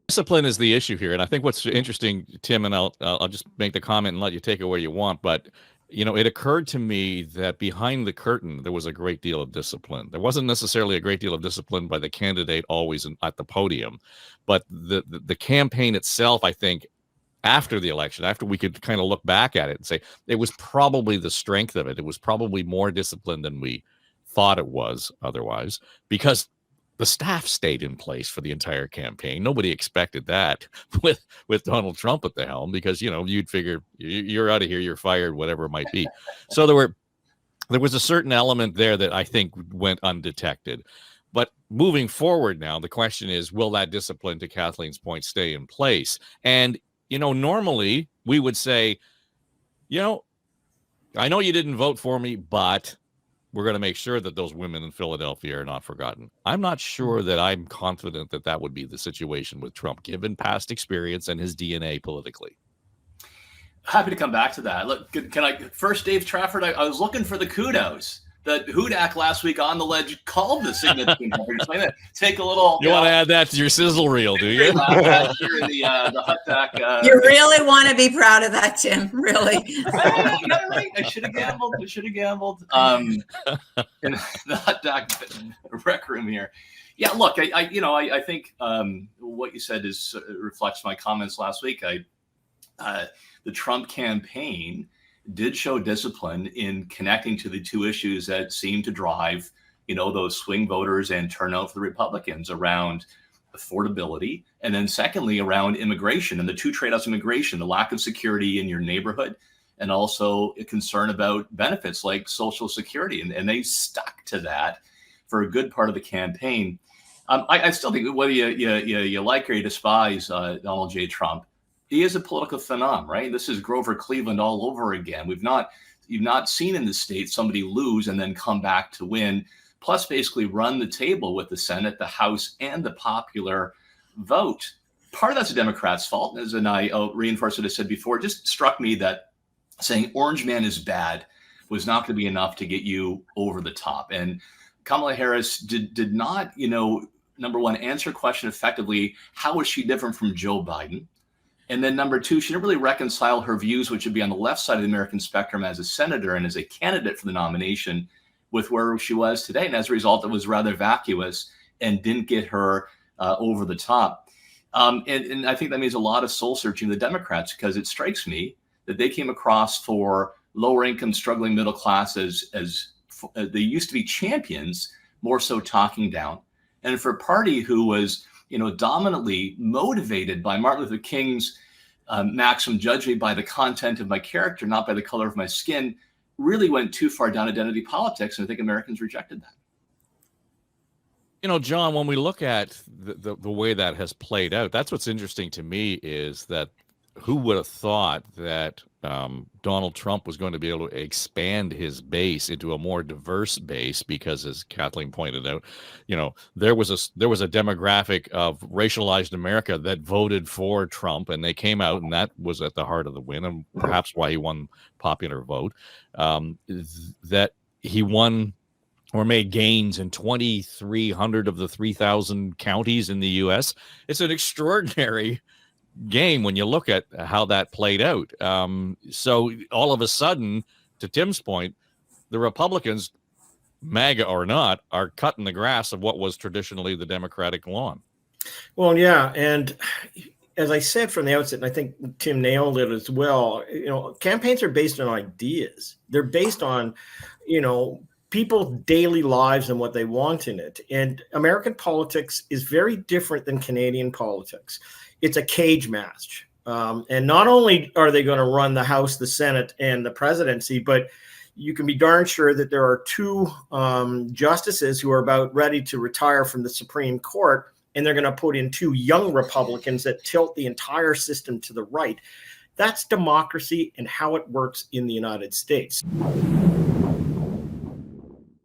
Discipline is the issue here, and I think what's interesting, Tim, and I'll just make the comment and let you take it where you want, but it occurred to me that behind the curtain there was a great deal of discipline. There wasn't necessarily a great deal of discipline by the candidate always at the podium, but the campaign itself, I think, after the election, after we could kind of look back at it and say it was probably the strength of it. It was probably more disciplined than we thought it was otherwise, because the staff stayed in place for the entire campaign. Nobody expected that with Donald Trump at the helm, because you'd figure you're out of here, you're fired, whatever it might be. So there was a certain element there that I think went undetected. But moving forward now, the question is, will that discipline, to Kathleen's point, stay in place? And normally we would say, I know you didn't vote for me, but we're going to make sure that those women in Philadelphia are not forgotten. I'm not sure that I'm confident that that would be the situation with Trump, given past experience and his DNA politically. Happy to come back to that. Look, can I first, Dave Trafford? I was looking for the kudos that Hudak last week on the ledge called the significant. Take a little. You want to add that to your sizzle reel, do you? The Hudak. You really want to be proud of that, Tim? Really? I should have gambled. In the Hudak rec room here. Yeah, look, I think what you said reflects my comments last week. The Trump campaign did show discipline in connecting to the two issues that seem to drive, those swing voters and turnout for the Republicans around affordability. And then secondly, around immigration and the two trade-offs: immigration, the lack of security in your neighborhood, and also a concern about benefits like Social Security. And they stuck to that for a good part of the campaign. I still think, whether you like or you despise Donald J. Trump, he is a political phenomenon, right? This is Grover Cleveland all over again. You've not seen in the state somebody lose and then come back to win, plus basically run the table with the Senate, the House, and the popular vote. Part of that's the Democrats' fault, and I'll reinforce what I said before. It just struck me that saying Orange Man is bad was not going to be enough to get you over the top. And Kamala Harris did not, number one, answer a question effectively. How is she different from Joe Biden? And then number two, she didn't really reconcile her views, which would be on the left side of the American spectrum as a senator and as a candidate for the nomination, with where she was today. And as a result, it was rather vacuous and didn't get her over the top. And I think that means a lot of soul searching to the Democrats, because it strikes me that they came across for lower income, struggling middle class as they used to be champions, more so talking down. And for a party who was dominantly motivated by Martin Luther King's maxim, judge me by the content of my character, not by the color of my skin, really went too far down identity politics. And I think Americans rejected that. John, when we look at the way that has played out, that's what's interesting to me, is that who would have thought that Donald Trump was going to be able to expand his base into a more diverse base? Because, as Kathleen pointed out, there was a demographic of racialized America that voted for Trump, and they came out, and that was at the heart of the win, and perhaps why he won popular vote. That he won or made gains in 2,300 of the 3,000 counties in the U.S. It's an extraordinary game when you look at how that played out. So all of a sudden, to Tim's point, the Republicans, MAGA or not, are cutting the grass of what was traditionally the Democratic lawn. Well, yeah. And as I said from the outset, and I think Tim nailed it as well, campaigns are based on ideas. They're based on, people's daily lives and what they want in it. And American politics is very different than Canadian politics. It's a cage match. And not only are they going to run the House, the Senate, and the presidency, but you can be darn sure that there are two justices who are about ready to retire from the Supreme Court, and they're going to put in two young Republicans that tilt the entire system to the right. That's democracy and how it works in the United States.